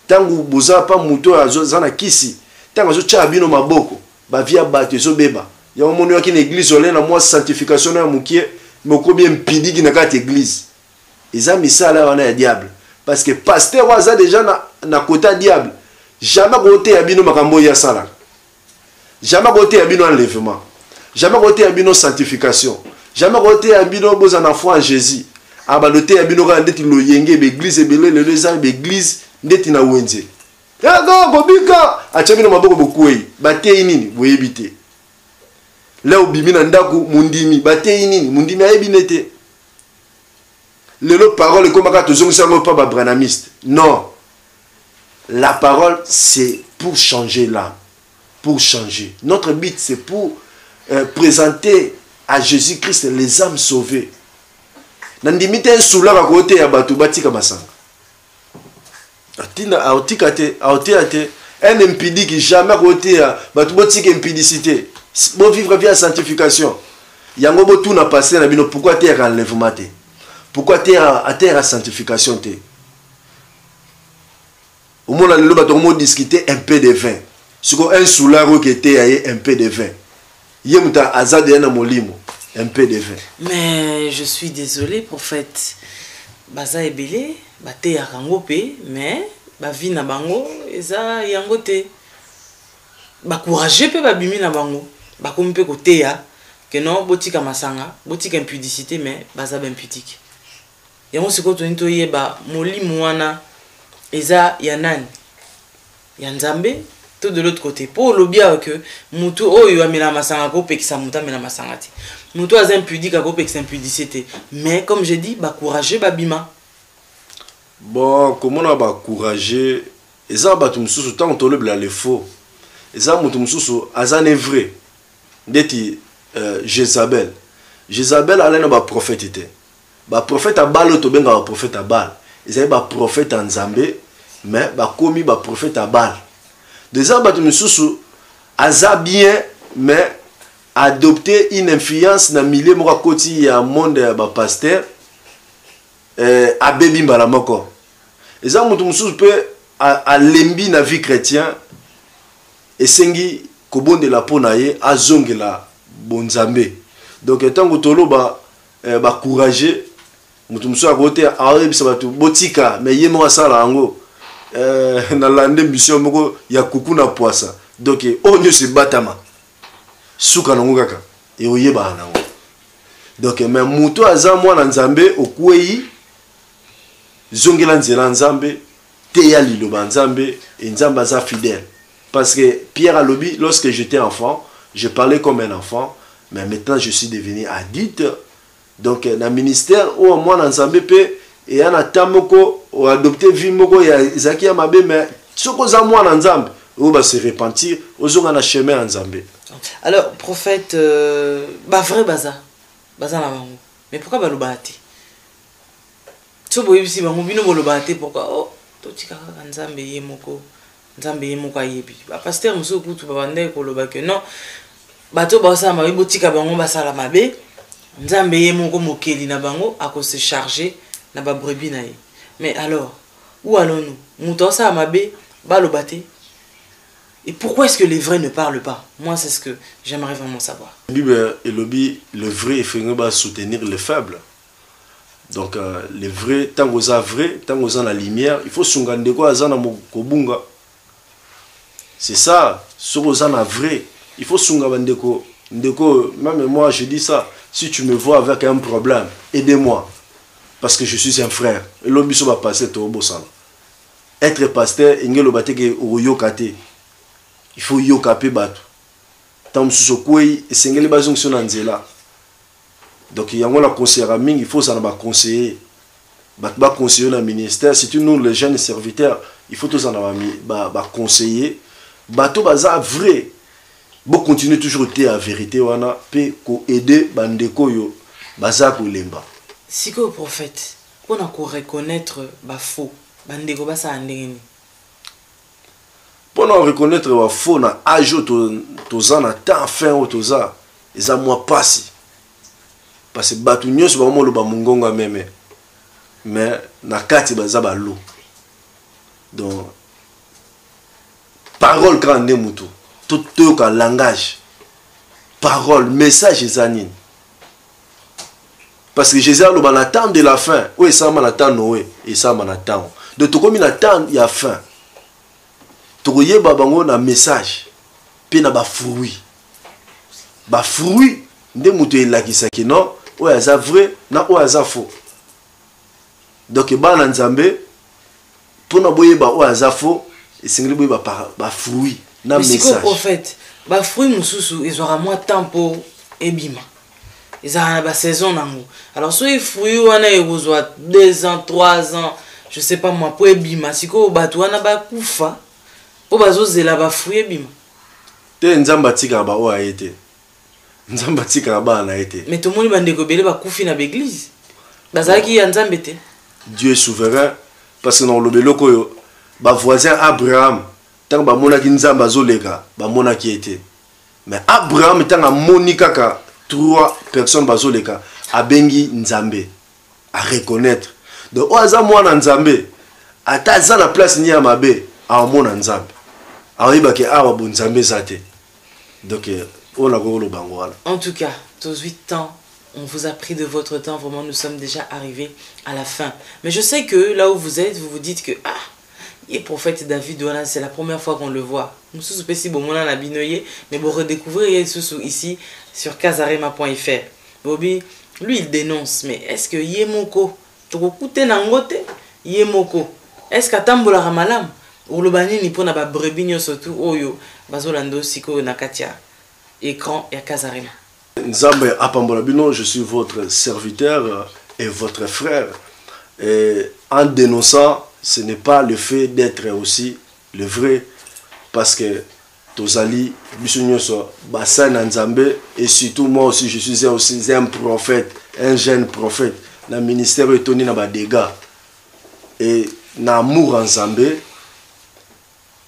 Tangu boza pa muto azana kisi, tangu zo chabino maboko, ba vie abatu zo beba. Ya omoni wa kine église olé na moi sanctification na mukie, moko bien pidi ki na kati église. Ils ont mis ça là on est diable. Parce que pasteur waza déjà na kota diable. Jamais côté abino makambo ya sala. Jamais côté abino enlèvement. Jamais côté abino sanctification. Jamais côté abino boza na foi en Jésus. Abaloté abino ka ndeti lo yenge be église belé le les be église ndeti na wenze. Ya go bobika achabino maboko bokuei. Batei nini boyebite. Là obimina ndaku mundimi batei nini mundimi ayebinete. Le parole comme quand tu ne pas branamiste. Non. La parole, c'est pour changer l'âme. Pour changer. Notre but, c'est pour présenter à Jésus-Christ les âmes sauvées. Nandimite un soulard à côté à Batu Batika Basanga. Un impidi qui jamais côté à Batu Batika impidicité. Bon vivre via sanctification. Yango Botu n'a passé, pourquoi tu es enlèvement? Pourquoi tu es à terre à sanctification? Au moins, nous avons discuté un peu de vin. C'est un soulard qui était un peu de vin. Un peu de vin. Mais je suis désolé, prophète. Baza ebele, bate ya rangope, mais ba vie na bango, eza yangote. Ba courageux pe ba bimi na bango. Ba kompe kote ya que non botika masanga, botika impudicité mais baza ben impudique. Yango siko to nto yeba molimo wana eza ya nani? Ya Nzambe tout de l'autre côté. Pour le bien que mutu oyo amela masanga ko pekisa muta mela masanga ti. Mutu aza impudique ko pekisa impudicité. Mais comme je dis ba courageux ba bima. Bon, comment on va courageux? Eza batu mususu tant to lebla le faux. Eza mutu mususu azane vrai. Ndeti Jézabel. Jézabel alena ba prophète était. Ba prophète à Baal to benga ba prophète à Baal. Ils avaient ba prophète en Nzambe mais ba komi ba prophète à Baal. Des ans batu mususu aza bien mais adopter une influence na milieu moko koti ya monde ba pasteur abebi mbala moko. Eza mutu mususu pe a lembi na vie chrétien esengi kobonde la pona ye azongela bonzambe. Donc etango toloba ba courageux mutu mususu akote arebisa batu botika mais yemo asala yango na lande mission moko ya kuku na poisa. Donc onyo se batama suka nango kaka e oyeba nango. Donc mais muto aza mwana nzambe okwei zongela nzela nzambe te ya liloba nzambe et nzambe aza fidèle. Parce que Pierre alobi, lorsque j'étais enfant, je parlais comme un enfant, mais maintenant je suis devenu adulte. Donc na ministère ou mwana nzambe pe et yana tamoko ou adopter vie moko ya Isaac ya mabe, mais soko za mwana nzambe ou va se repentir ozonga na chemin nzambe. Alors prophète ba vrai baza na bango. Mais pourquoi ba lobate? So boye bisi bango bino bo lobate pourquoi? Oh to tika nzambe ye moko. Nzambe ye moko ayebi. Ba pasteur muso kutu ba bande ko lobake non. Bato ba sa mabe botika bango ba sala mabe. Nzambe ye moko mokeli na bango ako se charger na ba brebis na ye. Mais alors où allons-nous? Muto sa mabe ba lobate. Et pourquoi est-ce que les vrais ne parlent pas? Moi, c'est ce que j'aimerais vraiment savoir. La Bible et le vrai, il faut soutenir les faibles. Donc, les vrais, tant que vous avez vrai, tant que vous avez la lumière, il faut sungande quoi azana mokobunga. C'est ça, ce que vous avez vrai, il faut sungande ko. Ndeko, même moi, je dis ça. Si tu me vois avec un problème, aidez-moi. Parce que je suis un frère. Et l'obiso va passer au bosan. Être pasteur, ingelo bateke oyokate. Il faut yokape batu. Tant sous kwei esengeli bazonction na nzela. Donc il y a un conseiller ming, il faut ça na ba conseiller. Ba conseiller na ministère, si tu nous les jeunes serviteurs, il faut tous en ba conseiller. Bato baza vrai. Bon continuer toujours te la vérité wana pe ko aider bandeko yo baza ko lemba. Si que prophète, on a ko reconnaître ba faux, bandeko basa ndengeni. Pour nous reconnaître wa faux na âge toza na temps fin o toza eza moi passi. Parce que batu nyonso ba mo lo ba mungonga meme. Mais na kati baza ba lo. Donc parole quand ne mutu. Tout ka langage. Parole, message ezanine. Parce que Jésus lo ba na temps de la fin. Oui, ça ma na temps Noé et ça ma na temps. De tout comme na temps il y a fin. Toye babango na message pe na ba fruit nde muto elakisaki non oyo aza vrai na oyo aza faux. Donc bana nzambe pona boyeba oyo aza faux esengeli boyeba ba fruit na message. Mais si prophète ba fruit mususu ezwaka mwa tempo ebima ezala na ba saison nango. Alors so fruit wana ekozwa 2 ans 3 ans je sais pas moi po ebima siko bato wana ba kufa. Po bazo zela ba fruit bima. Te nzamba tika ba o aete. Nzamba tika ba na ete. Mais tout le monde bande ko bele ba kufi na l'église. Bazaki ya nzambe te. Dieu est souverain parce que dans le beloko yo ba voisin Abraham tant ba monaki nzamba zoleka ba monaki ete. Mais Abraham tant moni kaka 3 personnes bazoleka abengi nzambe à reconnaître. Donc oaza mwana nzambe ata za na place ni ya mabe a mona nzambe. Donc, en tout cas, tous 8 ans, on vous a pris de votre temps. Vraiment, nous sommes déjà arrivés à la fin. Mais je sais que là où vous êtes, vous vous dites que ah, il est prophète David, voilà, c'est la première fois qu'on le voit. Nous sommes spéciaux, bon, on a binoyé, mais vous redécouvrir ici sur kazarema.fr. Bobby, lui, il dénonce. Mais est-ce que Yemoko, Yemoko, est-ce qu'Atambola Ramalam? Urlobani ni pona ba brebinyo surtout oyo bazolando siko na katia écran ya Kazarema. Nzambe apambola bino, je suis votre serviteur et votre frère. Et en dénonçant, ce n'est pas le fait d'être aussi le vrai parce que tozali bisonyoso basana nzambe et surtout moi aussi je suis aussi un prophète, un jeune prophète na ministère etoni na ba dégâts et na amour en nzambe.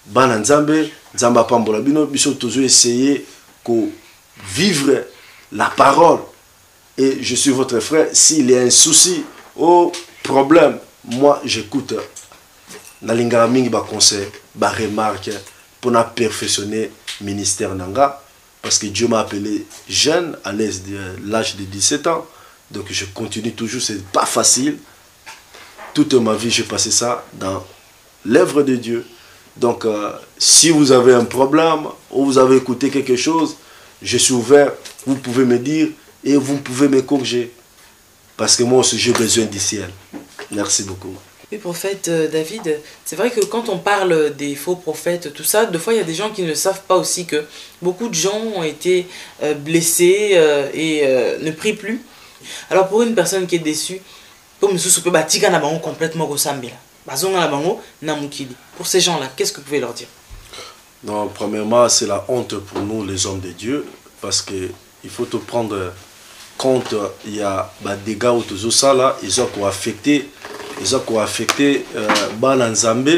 Bana nzambe nzamba pambola bino biso toujours essayer ko vivre la parole et je suis votre frère. S'il y a un souci ou problème, moi j'écoute na lingara mingi ba conseil ba remarque pour na perfectionner ministère nanga parce que Dieu m'a appelé jeune à l'âge de 17 ans. Donc je continue toujours, c'est pas facile. Toute ma vie j'ai passé ça dans l'œuvre de Dieu. Donc, si vous avez un problème ou vous avez écouté quelque chose, je suis ouvert. Vous pouvez me dire et vous pouvez me corriger. Parce que moi aussi, j'ai besoin du ciel. Merci beaucoup. Oui, prophète David, c'est vrai que quand on parle des faux prophètes, tout ça, des fois il y a des gens qui ne savent pas aussi que beaucoup de gens ont été blessés et ne prient plus. Alors pour une personne qui est déçue, pour ces gens-là, qu'est-ce que vous pouvez leur dire? Non, premièrement, c'est la honte pour nous, les hommes de Dieu, parce que il faut te prendre compte, il y a des gars où tout ça là, ils ont affecté Bananzambe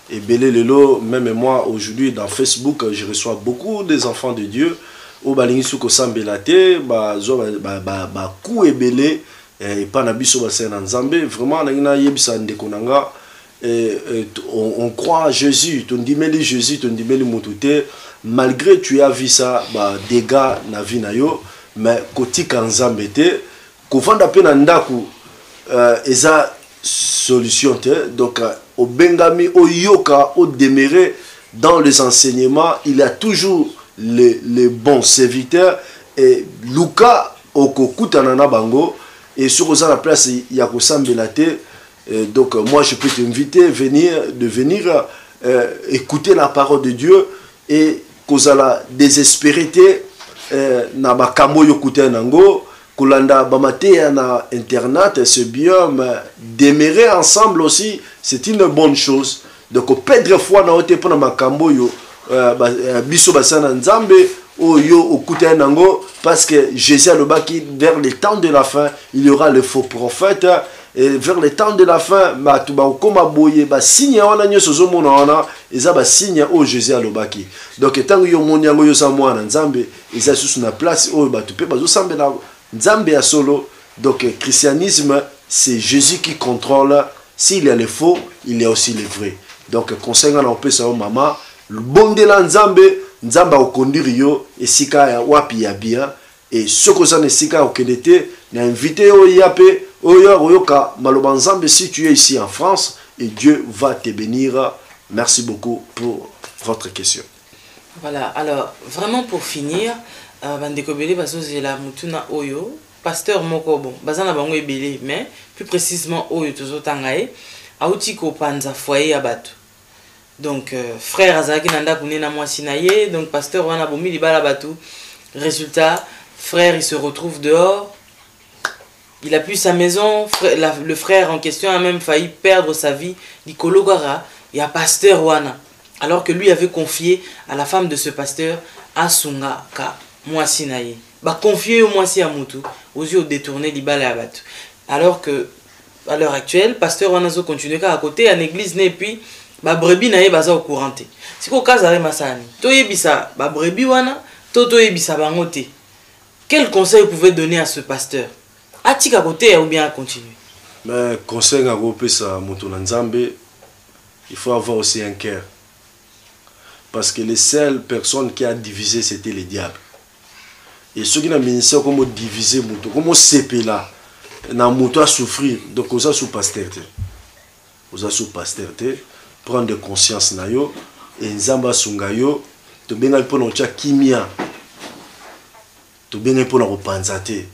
et Belé Lelo. Même moi aujourd'hui dans Facebook, je reçois beaucoup des enfants de Dieu au balingi ko sambelate coup et belé et pas na biso basena nzambe vraiment na yebisa ndeko nanga on croit à Jésus, tu ndimeli Jésus, tu ndimeli mutute malgré tu as vu ça dégâts na vie na yo mais kotika nzambe te kovanda pe na ndaku eza solution te donc au bengami au yoka au demeurer dans les enseignements, il y a toujours les bons serviteurs et Luka okokutanana bango et sur la place il y a kosambelate donc moi je peux t'inviter de venir écouter la parole de Dieu et kozala désespérité na bakambo yokuta nango kolanda bamate na internet c'est bien mais demeurer ensemble aussi c'est une bonne chose donc perdre foi na ote pona makambo yo biso basana nzambe oyo okuta nango parce que Jésus a le baki vers le temps de la fin il y aura le faux prophète et vers le temps de la fin tu ba koma boye ba signe wana nyoso zo mona wana eza ba signe o Jésus a le baki donc tango yo monyango yo sa mwana nzambe eza sous na place o ba tu pe bazo sambela nzambe ya solo donc christianisme c'est Jésus qui contrôle s'il y a le faux il y a aussi le vrai donc conseil on peut ça maman bondela nzambe okondiri yo esika ya wapi ya bien et ce que ça ne sika okedete na invité o yape oyoka maloba nzambe si tu es ici en France et Dieu va te bénir. Merci beaucoup pour votre question. Voilà, alors vraiment pour finir bandeko belé bazozela mutuna oyo pasteur moko bon bazana bango ebele mais plus précisément oyo tozotanga e auti ko panza foyer ya bato. Donc frère azaki nanda kunena mwasi na ye donc pasteur wana bomi libala batu résultat frère il se retrouve dehors il a pu sa maison le frère en question a même failli perdre sa vie Nikologara il y a pasteur wana alors que lui avait confié à la femme de ce pasteur asunga ka mwasi na ye ba confier au mwasi ya mutu aux yeux détourner libala ya batu alors que à l'heure actuelle pasteur wana zo continuer à côté à l'église né puis ba brebis na ye baza au couranté siko kaza re masani to yebisa ba brebis wana to yebisa bango te. Quel conseil vous pouvez donner à ce pasteur? A-t-il à côté ou bien à continuer? Mais conseil à grouper ça moutona nzambe il faut avoir aussi un cœur parce que les seules personnes qui a divisé c'était les diables et ceux qui n'ont ministère comment diviser mouto comment séparer là na mouto à souffrir donc aux a sous pasteur prendre conscience na yo et nzamba sunga yo to benga pona ocha kimia to benga pona repanzate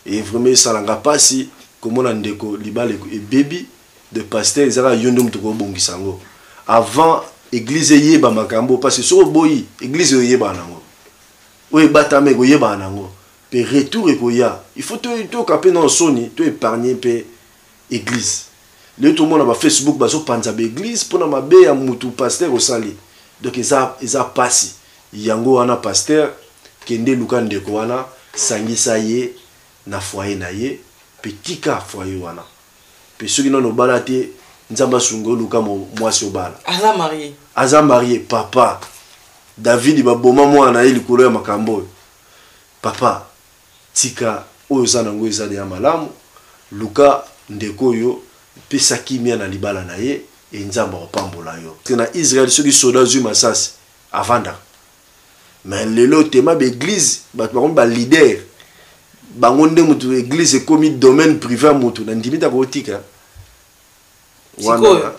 et vraiment ça langa pasi comme on a ndeko libale et baby de pasteur ezala yondo mto ko bongisango avant église yeba makambo parce que sur boyi église yeba nango oui batame ko yeba nango pe retour ko ya il faut to capé non soni to épargner pe église. Le tout le monde a Facebook bazo panza l'église pour na mabe ya mutu pasteur au sali donc ils a passé yango wana pasteur kende luka ndeko wana sangisa ye na foyer na ye petit ka foyer wana pe ceux qui n'ont pas te nzamba sungo luka mwasi obala aza marié papa David baboma mwana ili kolo ya makambo papa tika oyo za nango eza ya malamu luka ndeko yo pesa kimia na libala na ye et nzamba opambola yo na Israël ceux qui soldats zu masasi avanda mais lelo tema be église ba leader bango nde mutu église comme domaine privé mutu na ndimita ko tika wana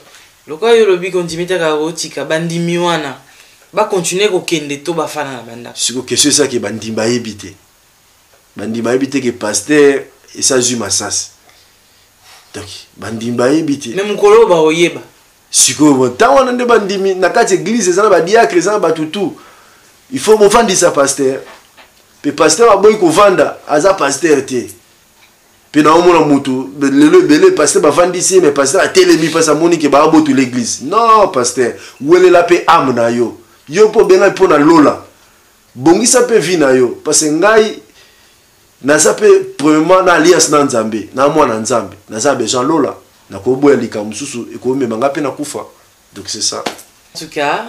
loka yo lobi ko ndimita ko tika bandimi wana ba continuer ko kende to ba fana na banda siko question ça ki bandimba ebité bandimba yebi te que pasteur et ça zuma sas. Donc bandimba yebi te. Même mukolo ba oyeba. Siko bon tant on ande bandimi na kati église ezana ba diacre ezana ba tutu. Il faut mo vendre ça pasteur. Pe pasteur aboyi ko vanda aza pasteur te. Pe na omona mutu le belé pasteur ba vandi ici mais pasteur a telemi face à moni ke ba abotu l'église. Non pasteur, wele la pe am na yo. Yo po benga po na lola. Bongi sa pe vi na yo parce que ngai na sa pe premièrement na alliance na Nzambe, na mwana Nzambe. Na za besoin lola. Na ko boya lika mususu e ko mema ngape na kufa. Donc c'est ça. En tout cas,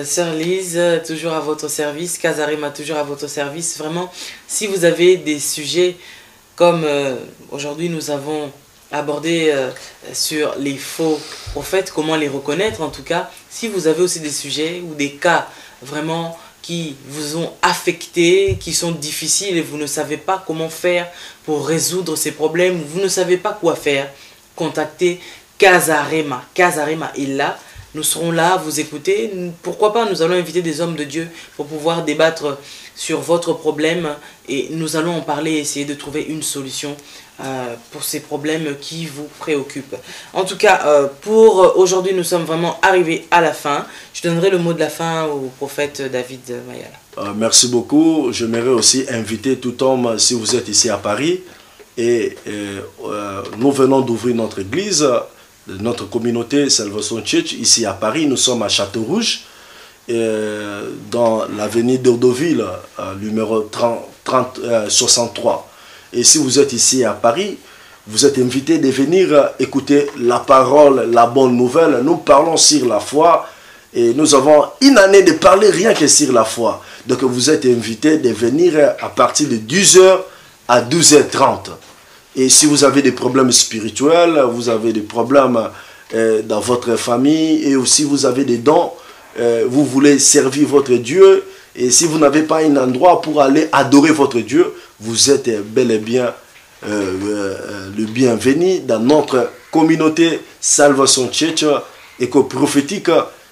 Sœur Lise, toujours à votre service, Kazarema toujours à votre service. Vraiment, si vous avez des sujets comme aujourd'hui nous avons abordé sur les faux prophètes, comment les reconnaître en tout cas, si vous avez aussi des sujets ou des cas vraiment qui vous ont affecté, qui sont difficiles et vous ne savez pas comment faire pour résoudre ces problèmes, vous ne savez pas quoi faire, contactez Kazarema. Kazarema est là. Nous serons là à vous écouter. Pourquoi pas, nous allons inviter des hommes de Dieu pour pouvoir débattre sur votre problème et nous allons en parler et essayer de trouver une solution pour ces problèmes qui vous préoccupent. En tout cas, pour aujourd'hui, nous sommes vraiment arrivés à la fin. Je donnerai le mot de la fin au prophète David Mayala. Merci beaucoup. J'aimerais aussi inviter tout homme, si vous êtes ici à Paris, et nous venons d'ouvrir notre église, notre communauté Salvation Church, ici à Paris. Nous sommes à Château-Rouge, dans l'avenue d'Ordoville, numéro 63. Et si vous êtes ici à Paris, vous êtes invité de venir écouter la parole, la bonne nouvelle. Nous parlons sur la foi et nous avons une année de parler rien que sur la foi. Donc vous êtes invité de venir à partir de 10h à 12h30. Et si vous avez des problèmes spirituels, vous avez des problèmes dans votre famille et aussi vous avez des dons, vous voulez servir votre Dieu et si vous n'avez pas un endroit pour aller adorer votre Dieu, vous êtes bel et bien le bienvenu dans notre communauté Salvation Church éco-prophétique.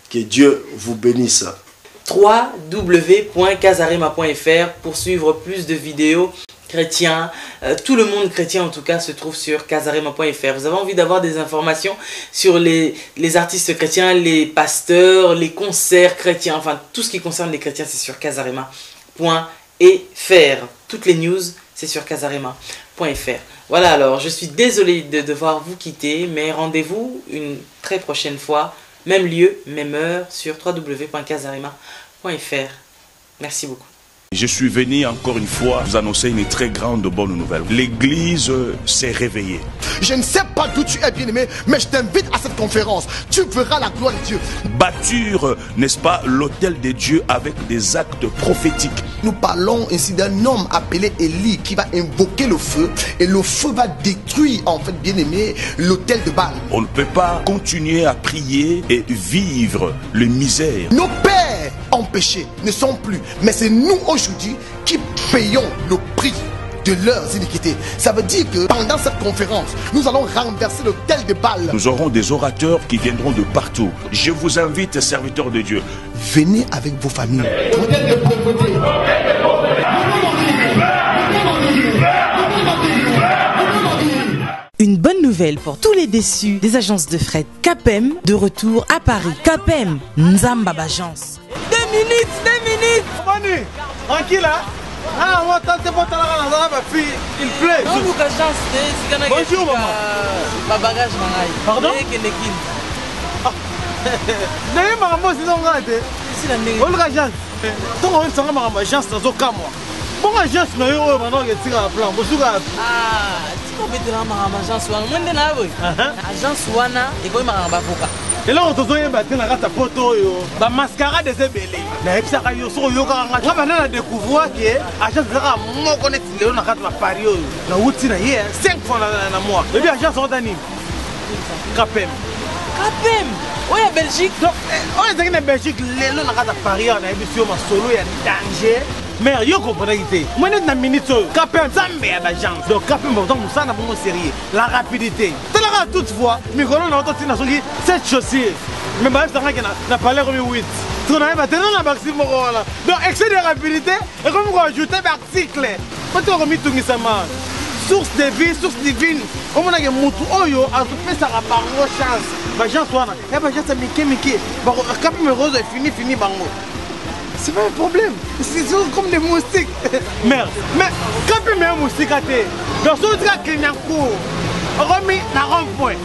Que Dieu vous bénisse. www.kazarema.fr pour suivre plus de vidéos chrétiens. Tout le monde chrétien en tout cas se trouve sur kazarema.fr. Vous avez envie d'avoir des informations sur les artistes chrétiens, les pasteurs, les concerts chrétiens, enfin tout ce qui concerne les chrétiens, c'est sur kazarema.fr. Toutes les news, c'est sur kazarema.fr. Voilà, alors je suis désolé de devoir vous quitter, mais rendez-vous une très prochaine fois, même lieu, même heure, sur www.kazarema.fr. Merci beaucoup. Je suis venu encore une fois vous annoncer une très grande bonne nouvelle. L'église s'est réveillée. Je ne sais pas d'où tu es, bien-aimé, mais je t'invite à cette conférence. Tu verras la gloire de Dieu. Bâtir, n'est-ce pas, l'autel de Dieu avec des actes prophétiques. Nous parlons ainsi d'un homme appelé Élie qui va invoquer le feu et le feu va détruire, en fait, bien-aimé, l'autel de Baal. On ne peut pas continuer à prier et vivre le misère. Nos pères en péché ne sont plus, mais c'est nous aujourd'hui qui payons le prix de leurs iniquités. Ça veut dire que pendant cette conférence, nous allons renverser l'autel de Baal. Nous aurons des orateurs qui viendront de partout. Je vous invite, serviteurs de Dieu. Venez avec vos familles. Une bonne nouvelle pour tous les déçus des agences de fret. Capem de retour à Paris. Capem, Nzamba Agence. 2 minutes, 2 minutes. Manu, tranquille hein. Ah, moi, tant que ma fille, il plaît. Bonjour, maman. Ma bagage, pardon? D'ailleurs, maman, c'est non grave. On l'agence. Donc, on s'en va à l'agence dans le cas, moi. Bon, l'agence, nous avons maintenant que tu as un plan. Bonjour. Ah, tu peux mettre la agence Wana. Moi, je agence Wana et quoi, ma avocat. Et là, on te donne une photo, la mascarade des ébélés. Mais ça, il y a un peu de découvrir que l'agence sera moins connectée. On a Paris, on a 5 fois dans mois. Et puis, l'agence, on a Capem. Capem? Oui, en Belgique. Donc, on est en Belgique, on a Paris, on a émission solo, il y a danger. Mais vous comprenez, moi je suis minute, Capem, ça me met l'agence. Donc Capem, nous sommes sérieux. La rapidité. Toutefois, mais quand on a entendu cette chaussure, mais ça n'a pas l'air de 8. Donc excès de rapidité, et comme on ajoute un article. Quand on remet tout ça, source de vie, source divine. On a un moutou oyo, a tout fait ça par chance. Bajan toi, et bajan ça mike. Cap me rose est fini bango. C'est pas un problème. C'est comme des moustiques. Merde. Mais quand tu mets un moustique à terre, dans ce cas clignant court, remis na rond-point.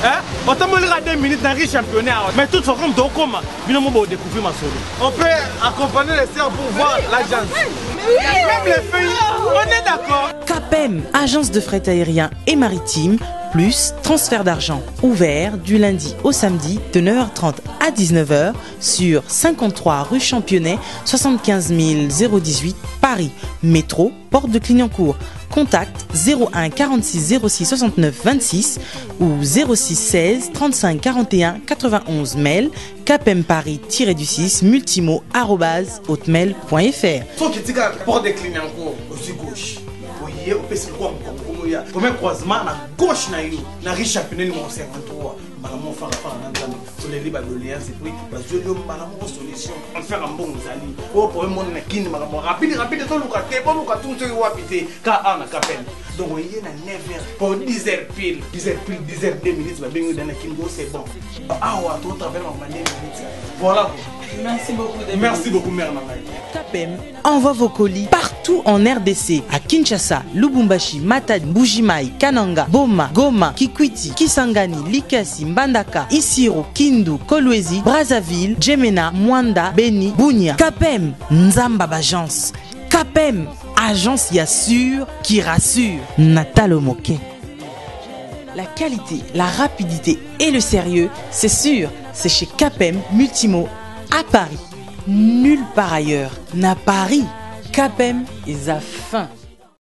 Hein? On t'a montré 2 minutes dans le championnat. Mais toute façon, comme Dokoma, nous avons découvert ma solo. On peut accompagner les sœurs pour voir l'agence. Même les filles, on est d'accord. CAPEM, agence de fret aérien et maritime, plus transfert d'argent. Ouvert du lundi au samedi de 9h30 à 19h sur 53 rue Championnet, 75 018 Paris. Métro, porte de Clignancourt. Contact 01 46 06 69 26 ou 06 16 35 41 91. Mail capempari-du6 multimo@hotmail.fr. Faut que tu aies porte de Clignancourt aussi gauche. Au premier croisement à gauche na riche championnat numéro 53. Maman faire sur les libres de l'Alliance et puis parce que yo maman solution on faire un bon zali. Oh pour un monde na kin maman rapide to lukate pour luka tout ce qui va piter car on a CAPEM. Donc on y est na 9h pour 10h pile 10h 2 minutes va bien dans na kin go c'est bon. Ah ouais tout travers ma manière minutes. Voilà. Merci beaucoup. Merci beaucoup mère maman. CAPEM envoie vos colis partout en RDC, à Kinshasa, Lubumbashi, Matadi, Mbujimai, Kananga, Boma, Goma, Kikwiti, Kisangani, Likasi, Mbandaka, Isiro, Kindu, Kolwezi, Brazzaville, Djemena, Mwanda, Beni, Bunia. CAPEM, Nzamba Bajance. CAPEM, agence Yassure qui rassure. Natalo Moquet. La qualité, la rapidité et le sérieux, c'est sûr, c'est chez CAPEM Multimo à Paris. Nulle part ailleurs n'a Paris. CAPEM est à fin.